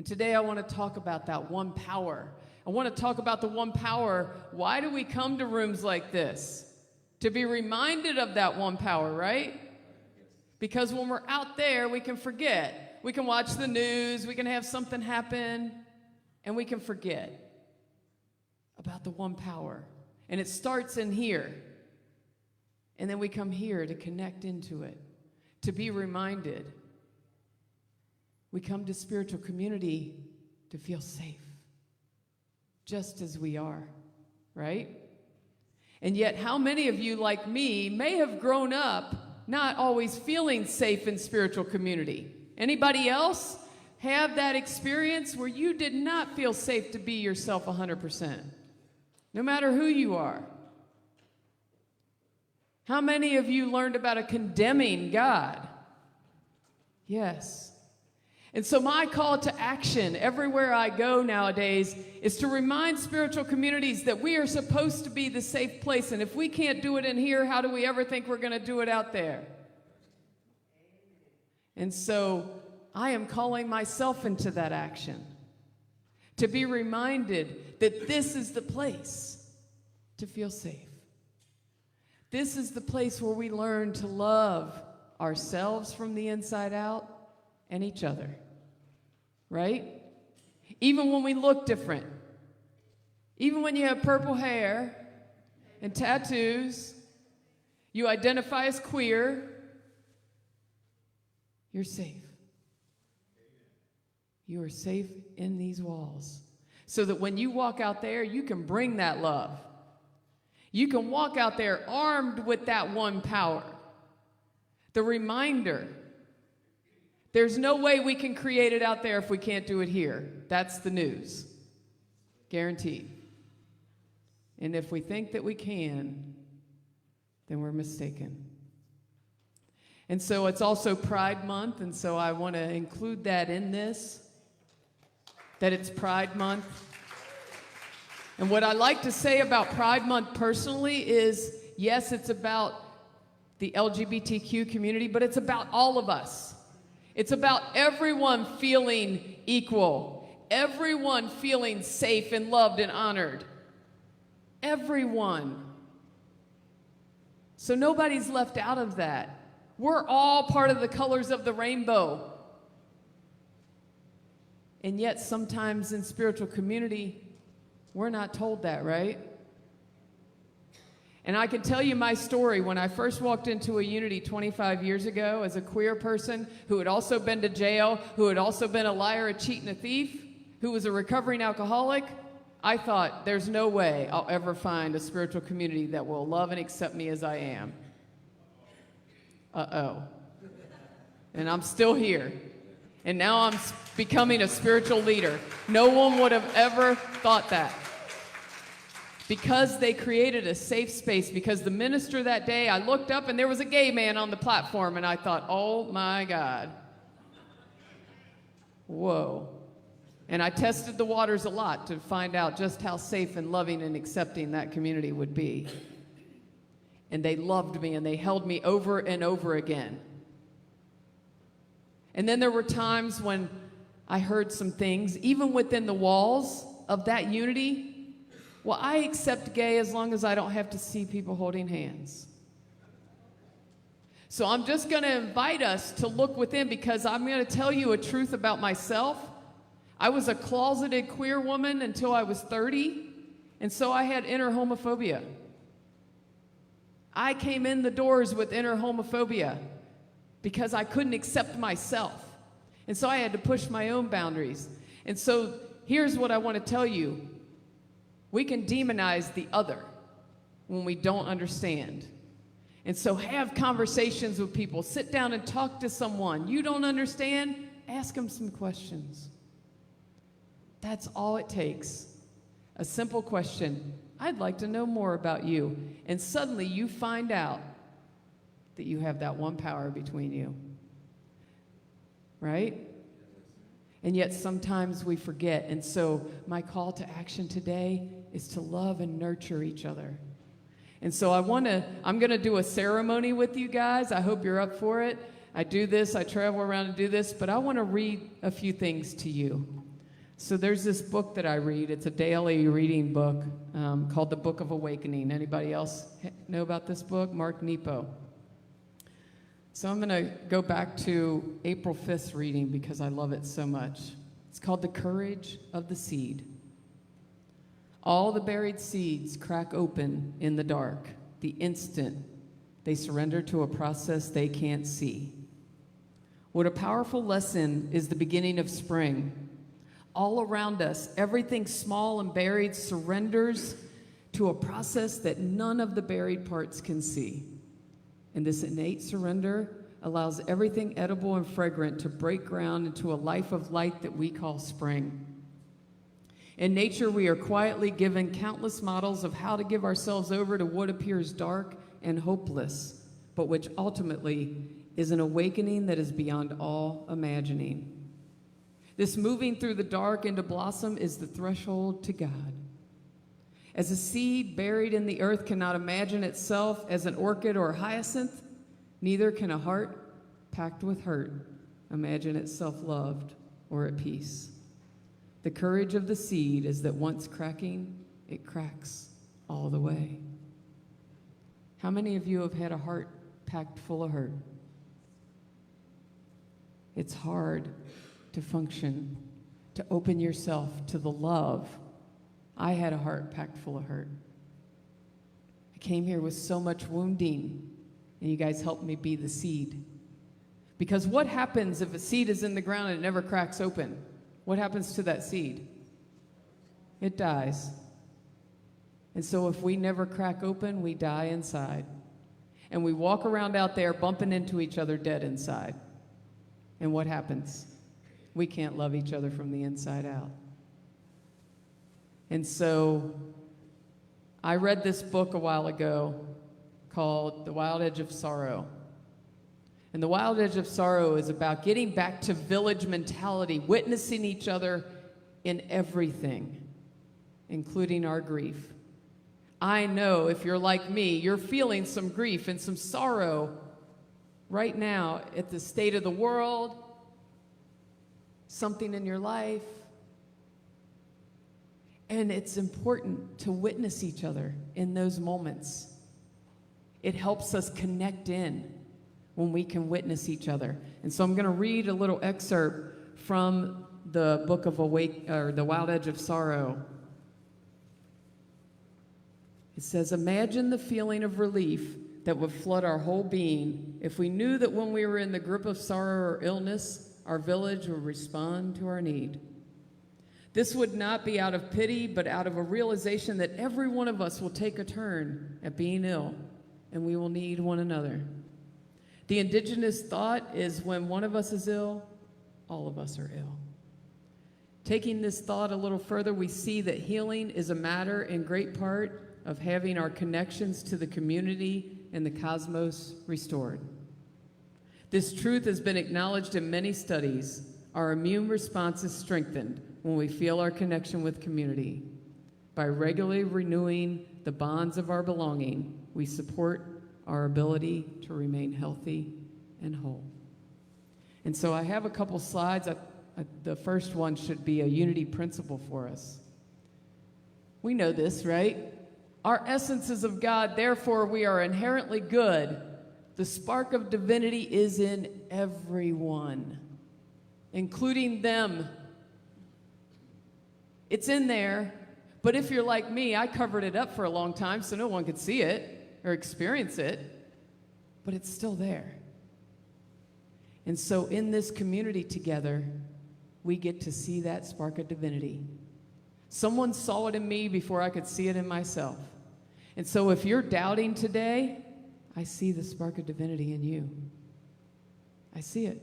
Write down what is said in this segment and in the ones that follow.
And today I want to talk about that one power. I want to talk about the one power. Why do we come to rooms like this? To be reminded of that one power, right? Because when we're out there, we can forget. We can watch the news, we can have something happen, and we can forget about the one power. And it starts in here. And then we come here to connect into it, to be reminded. We come to spiritual community to feel safe, just as we are, right? And yet, how many of you, like me, may have grown up not always feeling safe in spiritual community? Anybody else have that experience where you did not feel safe to be yourself 100%, no matter who you are? How many of you learned about a condemning God? Yes. And so my call to action everywhere I go nowadays is to remind spiritual communities that we are supposed to be the safe place. And if we can't do it in here, how do we ever think we're going to do it out there? And so I am calling myself into that action, to be reminded that this is the place to feel safe. This is the place where we learn to love ourselves from the inside out and each other. Right? Even when we look different. Even when you have purple hair and tattoos, you identify as queer, you're safe. You are safe in these walls. So that when you walk out there, you can bring that love. You can walk out there armed with that one power. The reminder. There's no way we can create it out there if we can't do it here. That's the news. Guaranteed. And if we think that we can, then we're mistaken. And so it's also Pride Month, and so I want to include that in this, that it's Pride Month. And what I like to say about Pride Month personally is, yes, it's about the LGBTQ community, but it's about all of us. It's about everyone feeling equal, everyone feeling safe and loved and honored. Everyone. So nobody's left out of that. We're all part of the colors of the rainbow. And yet sometimes in spiritual community, we're not told that, right? And I can tell you my story. When I first walked into a Unity 25 years ago as a queer person who had also been to jail, who had also been a liar, a cheat, and a thief, who was a recovering alcoholic, I thought, there's no way I'll ever find a spiritual community that will love and accept me as I am. Uh-oh. And I'm still here. And now I'm becoming a spiritual leader. No one would have ever thought that. Because they created a safe space, because the minister that day, I looked up and there was a gay man on the platform and I thought, oh my God. Whoa. And I tested the waters a lot to find out just how safe and loving and accepting that community would be. And they loved me and they held me over and over again. And then there were times when I heard some things, even within the walls of that unity. Well, I accept gay as long as I don't have to see people holding hands. So I'm just going to invite us to look within, because I'm going to tell you a truth about myself. I was a closeted queer woman until I was 30, and so I had inner homophobia. I came in the doors with inner homophobia because I couldn't accept myself. And so I had to push my own boundaries. And so here's what I want to tell you. We can demonize the other when we don't understand. And so have conversations with people. Sit down and talk to someone. You don't understand? Ask them some questions. That's all it takes. A simple question. I'd like to know more about you. And suddenly you find out that you have that one power between you. Right? And yet sometimes we forget. And so my call to action today is to love and nurture each other. And so I'm going to do a ceremony with you guys. I hope you're up for it. I do this, I travel around and do this, but I want to read a few things to you. So there's this book that I read. It's a daily reading book called The Book of Awakening. Anybody else know about this book? Mark Nepo. So I'm going to go back to April 5th reading because I love it so much. It's called The Courage of the Seed. All the buried seeds crack open in the dark the instant they surrender to a process they can't see. What a powerful lesson is the beginning of spring. All around us, everything small and buried surrenders to a process that none of the buried parts can see. And this innate surrender allows everything edible and fragrant to break ground into a life of light that we call spring. In nature, we are quietly given countless models of how to give ourselves over to what appears dark and hopeless, but which ultimately is an awakening that is beyond all imagining. This moving through the dark into blossom is the threshold to God. As a seed buried in the earth cannot imagine itself as an orchid or a hyacinth, neither can a heart packed with hurt imagine itself loved or at peace. The courage of the seed is that once cracking, it cracks all the way. How many of you have had a heart packed full of hurt? It's hard to function, to open yourself to the love. I had a heart packed full of hurt. I came here with so much wounding, and you guys helped me be the seed. Because what happens if a seed is in the ground and it never cracks open? What happens to that seed? It dies. And so if we never crack open, we die inside. And we walk around out there bumping into each other dead inside. And what happens? We can't love each other from the inside out. And so I read this book a while ago called The Wild Edge of Sorrow. And The Wild Edge of Sorrow is about getting back to village mentality, witnessing each other in everything, including our grief. I know if you're like me, you're feeling some grief and some sorrow right now at the state of the world, something in your life. And it's important to witness each other in those moments. It helps us connect in when we can witness each other. And so I'm going to read a little excerpt from the book of The Wild Edge of Sorrow. It says, "Imagine the feeling of relief that would flood our whole being if we knew that when we were in the grip of sorrow or illness, our village would respond to our need. This would not be out of pity, but out of a realization that every one of us will take a turn at being ill, and we will need one another. The indigenous thought is when one of us is ill, all of us are ill. Taking this thought a little further, we see that healing is a matter in great part of having our connections to the community and the cosmos restored. This truth has been acknowledged in many studies. Our immune response is strengthened when we feel our connection with community. By regularly renewing the bonds of our belonging, we support our ability to remain healthy and whole." And so I have a couple slides. The first one should be a unity principle for us. We know this, right? Our essence is of God, therefore we are inherently good. The spark of divinity is in everyone, including them. It's in there, but if you're like me, I covered it up for a long time so no one could see it or experience it, but it's still there. And so in this community together, we get to see that spark of divinity. Someone saw it in me before I could see it in myself. And so if you're doubting today, I see the spark of divinity in you. I see it.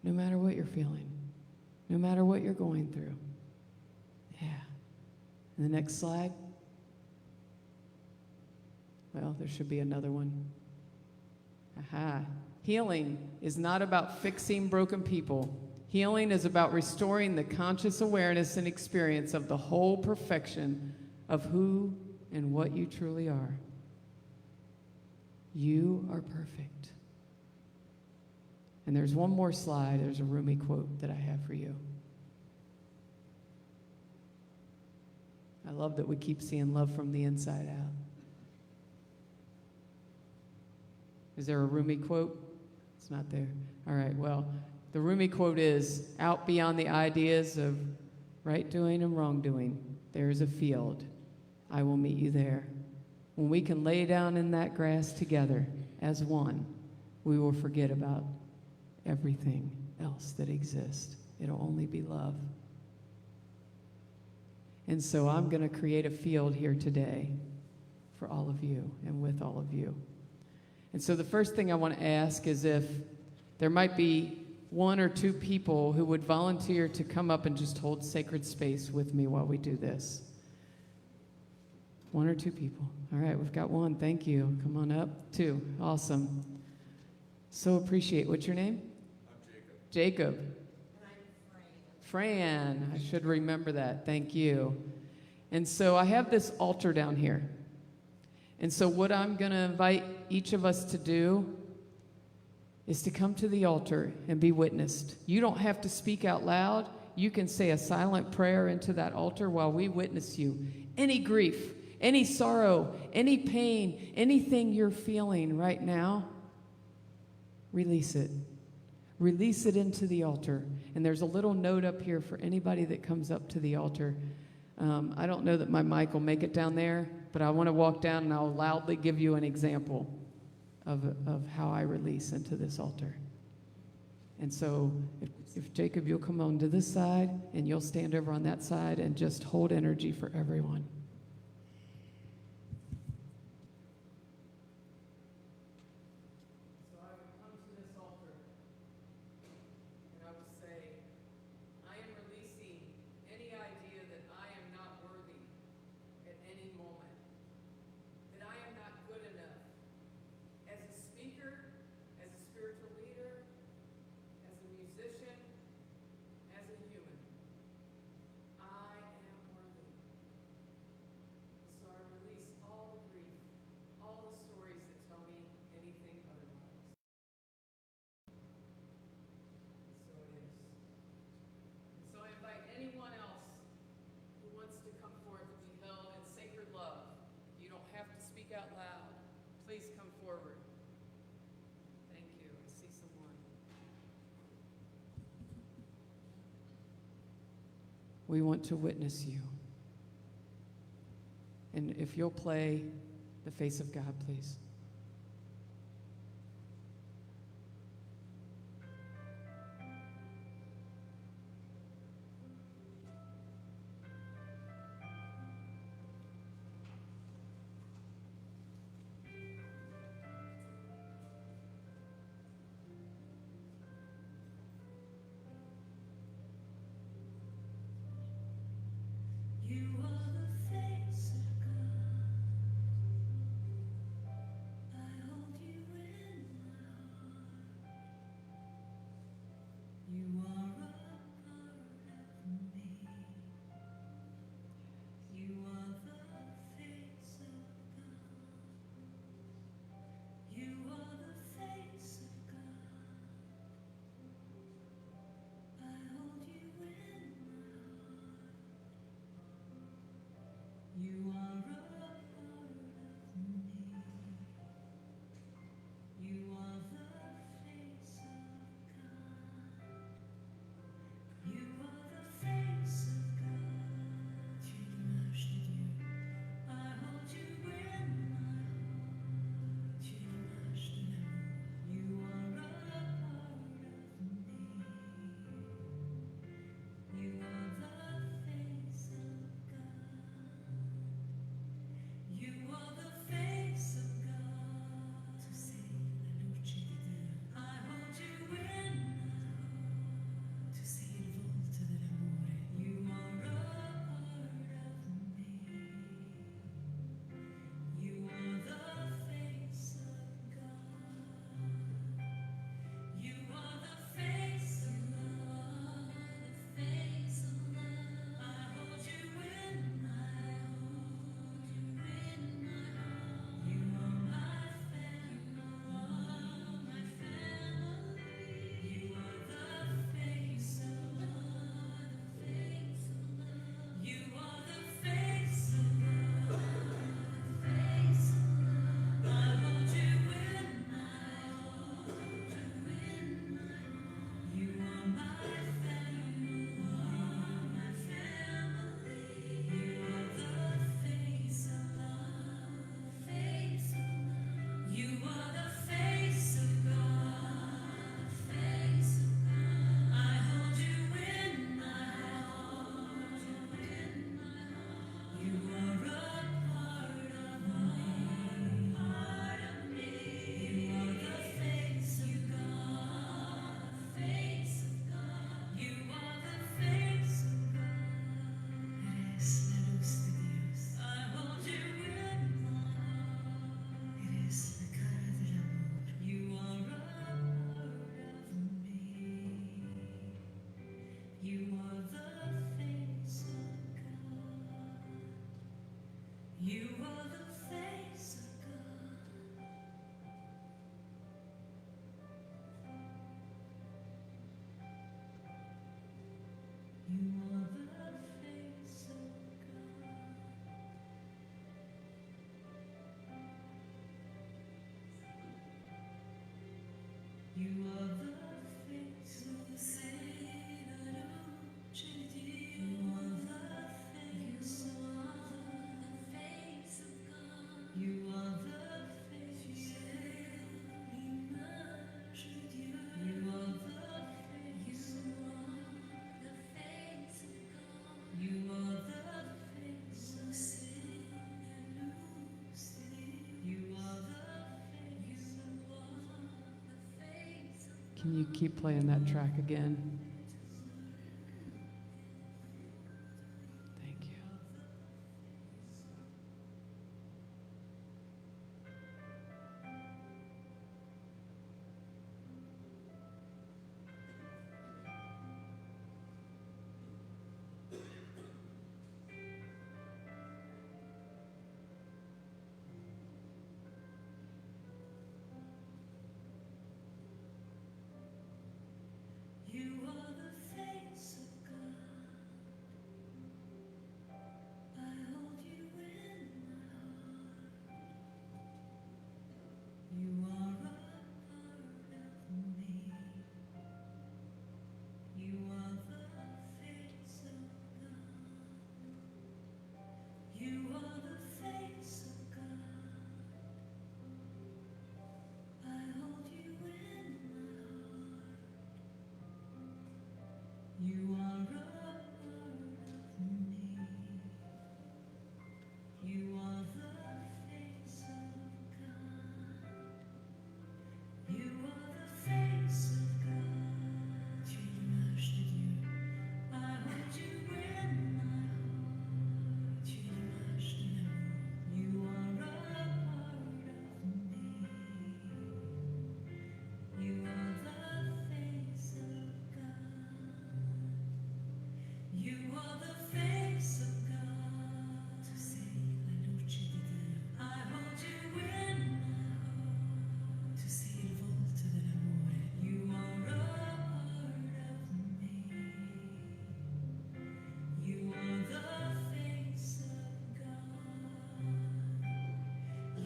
No matter what you're feeling, no matter what you're going through. Yeah. And the next slide. Well, there should be another one. Aha. Healing is not about fixing broken people. Healing is about restoring the conscious awareness and experience of the whole perfection of who and what you truly are. You are perfect. And there's one more slide. There's a Rumi quote that I have for you. I love that we keep seeing love from the inside out. Is there a Rumi quote? It's not there. All right, well, the Rumi quote is, out beyond the ideas of right doing and wrongdoing, there is a field. I will meet you there. When we can lay down in that grass together as one, we will forget about everything else that exists. It'll only be love. And so I'm going to create a field here today for all of you and with all of you. And so the first thing I want to ask is if there might be one or two people who would volunteer to come up and just hold sacred space with me while we do this. One or two people. All right, we've got one. Thank you. Come on up. Two. Awesome. So appreciate. What's your name? I'm Jacob. Jacob. And I'm Fran. I should remember that. Thank you. And so I have this altar down here. And so what I'm going to invite each of us to do is to come to the altar and be witnessed. You don't have to speak out loud. You can say a silent prayer into that altar while we witness you. Any grief, any sorrow, any pain, anything you're feeling right now, release it. Release it into the altar. And there's a little note up here for anybody that comes up to the altar. I don't know that my mic will make it down there, but I want to walk down and I'll loudly give you an example of how I release into this altar. And so if Jacob, you'll come on to this side and you'll stand over on that side and just hold energy for everyone. So I would come to this altar and I would say, I am releasing any idea that I am not worthy at any moment, that I am not good enough as a speaker, as a spiritual leader, as a musician, as a human. I am worthy. So I release all the grief, all the stories that tell me anything otherwise. So it is. And so I invite anyone else who wants to come forth and be held in sacred love. You don't have to speak out loud. Please come forward. Thank you. I see someone. We want to witness you. And if you'll play the face of God, please. You are the face of God. I hold you in my heart. You are a part of me. You are the face of God. You are the face of God. I hold you in my heart. You are the face of God. You are the face of God. You are the face of God. You are the face of the Savior. You are the face. You are the face. You are the face. You are the face. You are the face. Can you keep playing that track again? Thank you. You are the face of God. I hold you in my heart. You are a part of me. You are the face of God. You are the face of God. I hold you in my heart. You are a part of me. You are the face of God. You are the face of God. Tu es l'image de Dieu. I hold you in my heart. Tu es l'image de l'amour. You are a part of me. You are the face of God. You are the face of God. Tu sei la luce di Dio. I hold you in my heart. Tu sei il volto dell'amore. You are a part of me. You are the face of God.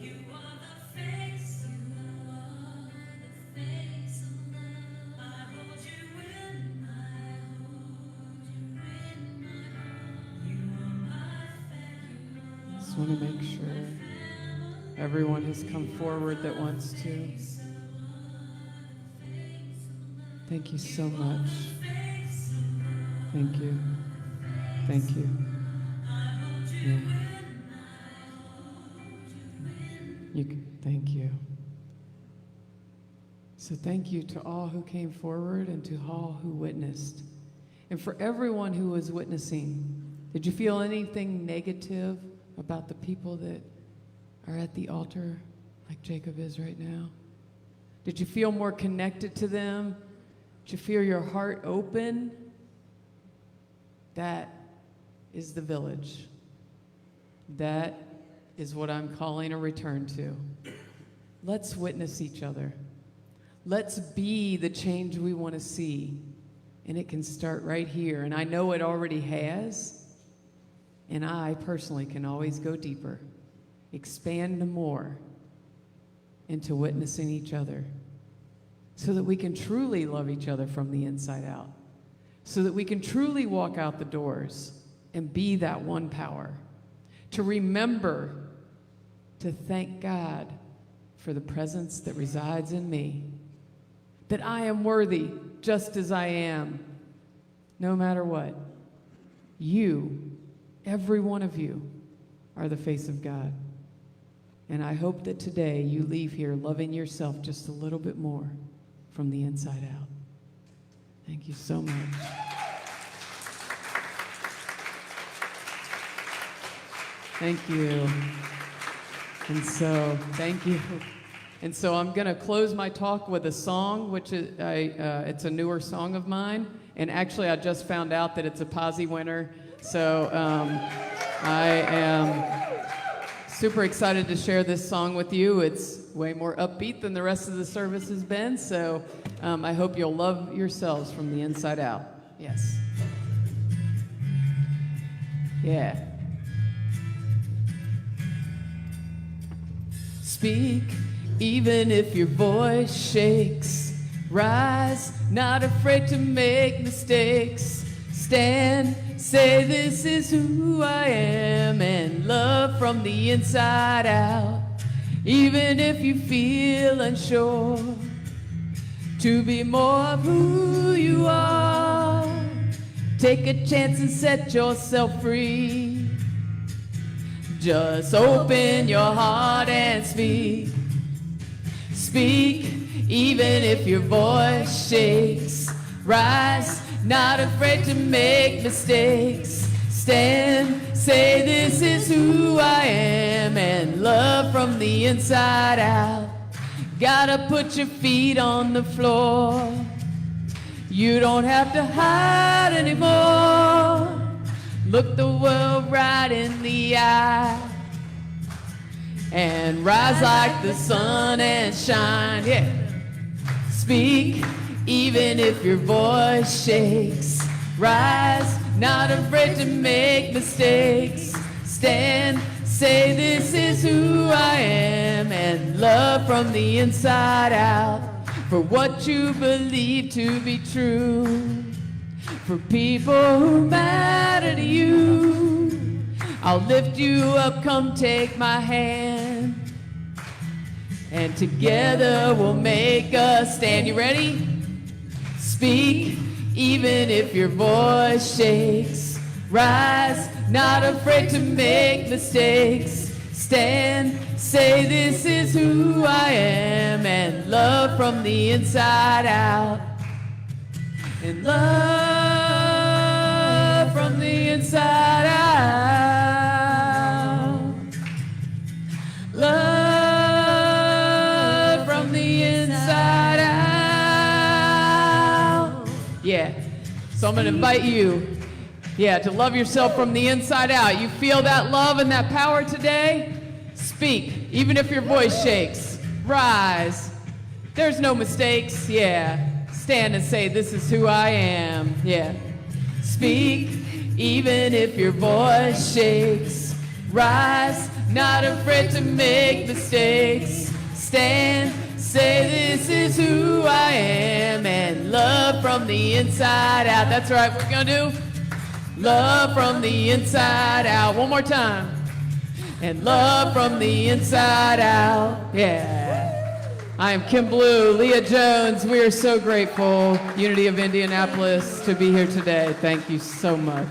You are the face of God. The face of love. I hold you in my heart. You are my family. Just want to make sure everyone has come forward that wants to. Thank you so much. Thank you. Thank you. Yeah. Thank you. So thank you to all who came forward and to all who witnessed. And for everyone who was witnessing, did you feel anything negative about the people that are at the altar like Jacob is right now? Did you feel more connected to them? Did you feel your heart open? That is the village. That is what I'm calling a return to. Let's witness each other. Let's be the change we want to see. And it can start right here. And I know it already has. And I personally can always go deeper, expand more into witnessing each other so that we can truly love each other from the inside out, so that we can truly walk out the doors and be that one power, to remember to thank God for the presence that resides in me, that I am worthy just as I am, no matter what. You, every one of you, are the face of God. And I hope that today you leave here loving yourself just a little bit more from the inside out. Thank you so much. Thank you. And so, thank you. And so I'm going to close my talk with a song, which is it's a newer song of mine, And actually, I just found out that it's a Posse winner. So I am super excited to share this song with you. It's way more upbeat than the rest of the service has been. So I hope you'll love yourselves from the inside out. Yes. Yeah. Speak, even if your voice shakes. Rise, not afraid to make mistakes. Stand, say this is who I am, and love from the inside out. Even if you feel unsure, to be more of who you are. Take a chance and set yourself free. Just open your heart and speak. Speak, even if your voice shakes. Rise, not afraid to make mistakes. Stand, say this is who I am, and love from the inside out. Gotta put your feet on the floor. You don't have to hide anymore. Look the world right in the eye and rise like the sun and shine. Yeah. Speak, even if your voice shakes. Rise, not afraid to make mistakes. Stand, say this is who I am, and love from the inside out. For what you believe to be true, for people who matter to you. I'll lift you up, come take my hand, and together we'll make a stand. You ready? Speak, even if your voice shakes. Rise, not afraid to make mistakes. Stand, say this is who I am, and love from the inside out. And love from the inside out. Love from the inside out. Yeah. So I'm going to invite you, to love yourself from the inside out. You feel that love and that power today? Speak, even if your voice shakes. Rise. There's no mistakes. Yeah. Stand and say, this is who I am. Yeah. Speak, even if your voice shakes. Rise, not afraid to make mistakes. Stand, say this is who I am, and love from the inside out. That's right, we're going to do love from the inside out. One more time. And love from the inside out. Yeah. I am Kim Belew, Leah Jones. We are so grateful, Unity of Indianapolis, to be here today. Thank you so much.